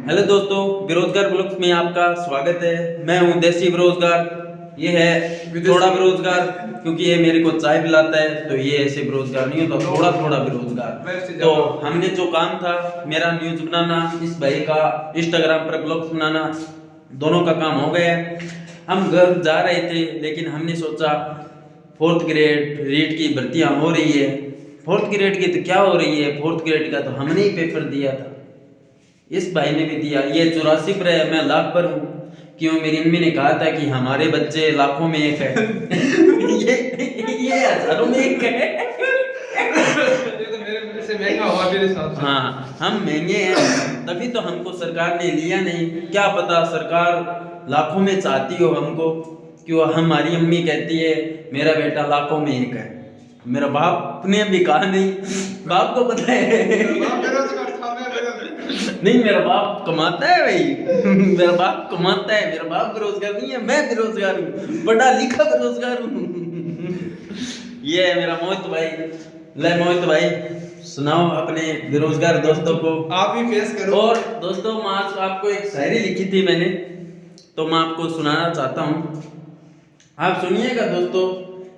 Hello दोस्तों, बेरोजगार blogs में आपका स्वागत है। मैं हूं देसी बेरोजगार, ये है थोड़ा बेरोजगार, क्योंकि ये मेरे को चाय पिलाता है। तो ये ऐसे बेरोजगार नहीं होता, थोड़ा थोड़ा बेरोजगार। तो हमने जो काम था, मेरा न्यूज बनाना, इस भाई का इंस्टाग्राम पर ब्लॉग्स बनाना, दोनों का काम हो गया है। हम घर जा रहे थे, लेकिन हमने सोचा फोर्थ ग्रेड रीट की भर्तियां हो रही है। फोर्थ ग्रेड की तो क्या हो रही है, फोर्थ ग्रेड का तो हमने ही पेपर दिया था, इस भाई ने भी दिया। ये 84 पर है, मैं लाख पर हूँ। क्यों? मेरी अम्मी ने कहा था कि हमारे बच्चे लाखों में एक है। ये हजारों में एक है। ये तो मेरे से महंगा हुआ मेरे हिसाब से। हाँ, हम महंगे हैं, तभी तो हमको सरकार ने लिया नहीं। क्या पता सरकार लाखों में चाहती हो हमको। क्यों? हमारी अम्मी कहती है मेरा बेटा लाखों में एक है। मेरा बाप ने भी कहा नहीं, बाप को पता है। नहीं, मेरा बाप कमाता है भाई। मेरा बाप कमाता है, मेरा बाप बेरोजगार नहीं है, मैं बेरोजगार हूँ, पढ़ा लिखा बेरोजगार हूँ। ये है मेरा मोहित भाई। ले मोहित भाई, सुनाओ अपने बेरोजगार दोस्तों को। आप ही फेस करो। और दोस्तों, मैं आज आपको एक शायरी लिखी थी मैंने, तो मैं आपको सुनाना चाहता हूँ, आप सुनिएगा दोस्तों।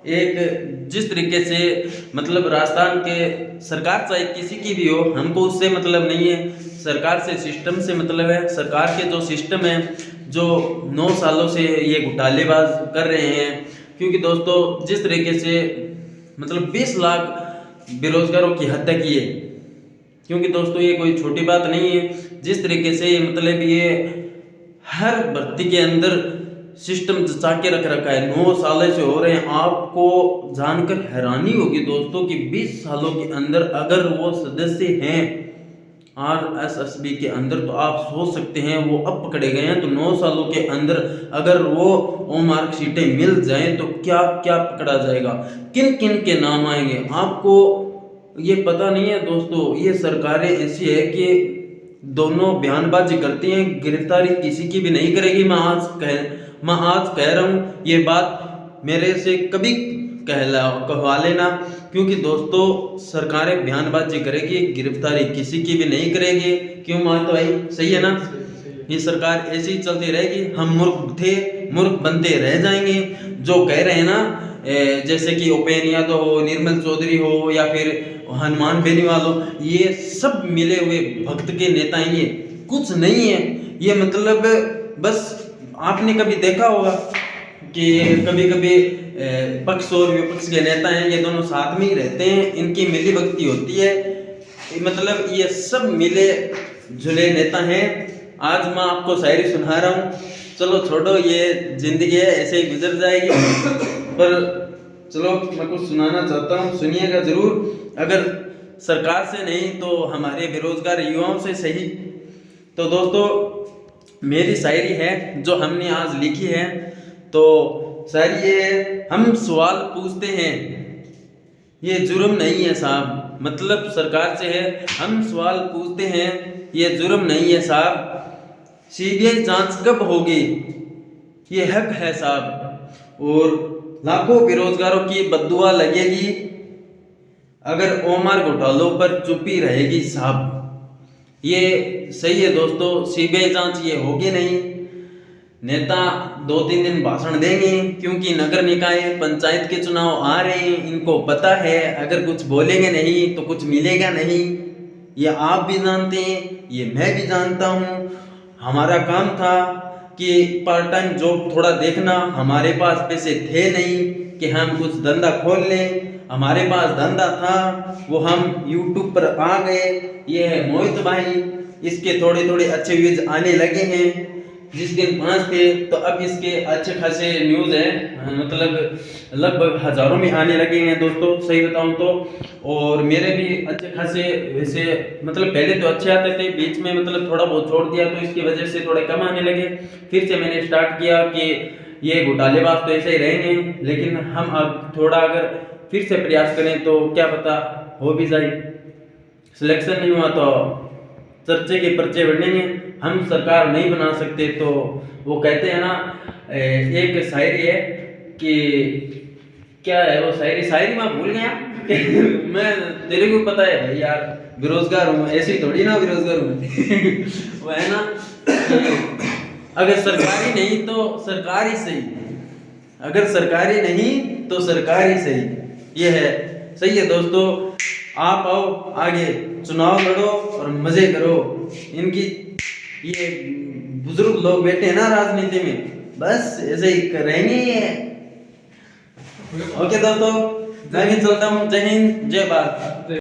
एक जिस तरीके से मतलब राजस्थान के सरकार चाहे किसी की भी हो, हमको उससे मतलब नहीं है, सरकार से सिस्टम से मतलब है। सरकार के जो सिस्टम है, जो 9 सालों से ये घोटालेबाज कर रहे हैं। क्योंकि दोस्तों, जिस तरीके से मतलब 20 लाख बेरोजगारों की हत्या की है, क्योंकि दोस्तों ये कोई छोटी बात नहीं है। जिस तरीके से मतलब ये हर भर्ती के अंदर सिस्टम जचा के रख रखा है, 9 सालों से हो रहे हैं। आपको जानकर हैरानी होगी दोस्तों कि 20 सालों के अंदर अगर वो सदस्य हैं RSSB के अंदर, तो आप सोच सकते हैं वो अब पकड़े गए हैं। तो 9 सालों के अंदर अगर वो मार्क शीटें मिल जाएं तो क्या क्या पकड़ा जाएगा, किन किन के नाम आएंगे, आपको ये पता नहीं है दोस्तों। ये सरकारें ऐसी है कि दोनों बयानबाजी करती हैं, गिरफ्तारी किसी की भी नहीं करेगी। मैं आज कह रहा हूँ, ये बात मेरे से कभी कहवा लेना, क्योंकि दोस्तों सरकारें बयानबाजी करेगी, गिरफ्तारी किसी की भी नहीं करेगी। क्यों मान तो भाई सही है ना? ये सरकार ऐसी ही चलती रहेगी, हम मूर्ख थे, मूर्ख बनते रह जाएंगे। जो कह रहे हैं ना, जैसे कि उपेन्द्र यादव हो, निर्मल चौधरी हो, या फिर हनुमान बेनीवाल हो, ये सब मिले हुए भक्त के नेता हैं। ये कुछ नहीं है, ये मतलब बस आपने कभी देखा होगा कि कभी कभी पक्ष और विपक्ष के नेता हैं, ये दोनों साथ में ही रहते हैं, इनकी मिली भक्ति होती है। मतलब ये सब मिले जुले नेता हैं। आज मैं आपको शायरी सुना रहा हूँ। चलो छोड़ो, ये जिंदगी है, ऐसे ही गुजर जाएगी। पर चलो, मैं कुछ सुनाना चाहता हूँ, सुनिएगा जरूर। अगर सरकार से नहीं तो हमारे बेरोजगार युवाओं से सही। तो दोस्तों, मेरी शायरी है जो हमने आज लिखी है। तो शायरी ये है, हम सवाल पूछते हैं, ये जुर्म नहीं है साहब। मतलब सरकार से है, हम सवाल पूछते हैं, ये जुर्म नहीं है साहब। CBI जांच कब होगी, ये हक है साहब। और लाखों बेरोजगारों की बद्दुआ लगेगी अगर ओमर घोटालों पर चुप्पी रहेगी साहब। ये सही है दोस्तों, CBI जांच ये होगी नहीं। नेता 2-3 दिन भाषण देंगे, क्योंकि नगर निकाय पंचायत के चुनाव आ रहे हैं। इनको पता है अगर कुछ बोलेंगे नहीं तो कुछ मिलेगा नहीं। ये आप भी जानते हैं, ये मैं भी जानता हूँ। हमारा काम था कि पार्ट टाइम जॉब थोड़ा देखना, हमारे पास पैसे थे नहीं कि हम कुछ धंधा खोल लें। हमारे पास धंधा था, वो हम YouTube पर आ गए। ये है मोहित भाई, इसके थोड़े थोड़े अच्छे व्यूज आने लगे हैं। जिस दिन 5 थे तो अब इसके अच्छे खासे न्यूज़ हैं, मतलब लगभग हज़ारों में आने लगे हैं दोस्तों, सही बताऊं तो। और मेरे भी अच्छे खासे, वैसे मतलब पहले तो अच्छे आते थे, बीच में मतलब थोड़ा बहुत छोड़ दिया, तो इसकी वजह से थोड़े कम आने लगे। फिर से मैंने स्टार्ट किया कि ये घोटालेबाज तो ऐसे ही रहेंगे, लेकिन हम अब थोड़ा अगर फिर से प्रयास करें तो क्या पता हो भी जाए। सिलेक्शन नहीं हुआ तो चर्चे के पर्चे बढ़ेंगे। हम सरकार नहीं बना सकते। तो वो कहते हैं ना, एक शायरी है कि क्या है वो शायरी मैं भूल गया। मैं तेरे को पता है भाई यार, बेरोजगार हूँ, ऐसे ही थोड़ी ना बेरोजगार हूँ। वो है ना, अगर सरकारी नहीं तो सरकारी सही, अगर सरकारी नहीं तो सरकारी सही, ये है। सही है दोस्तों, आप आओ आगे, चुनाव लड़ो और मजे करो। इनकी ये बुजुर्ग लोग बैठे हैं ना राजनीति में, बस ऐसे ही रहेंगे। ओके दोस्तों, मैं भी चलता हूँ। जय हिंद, जय भारत।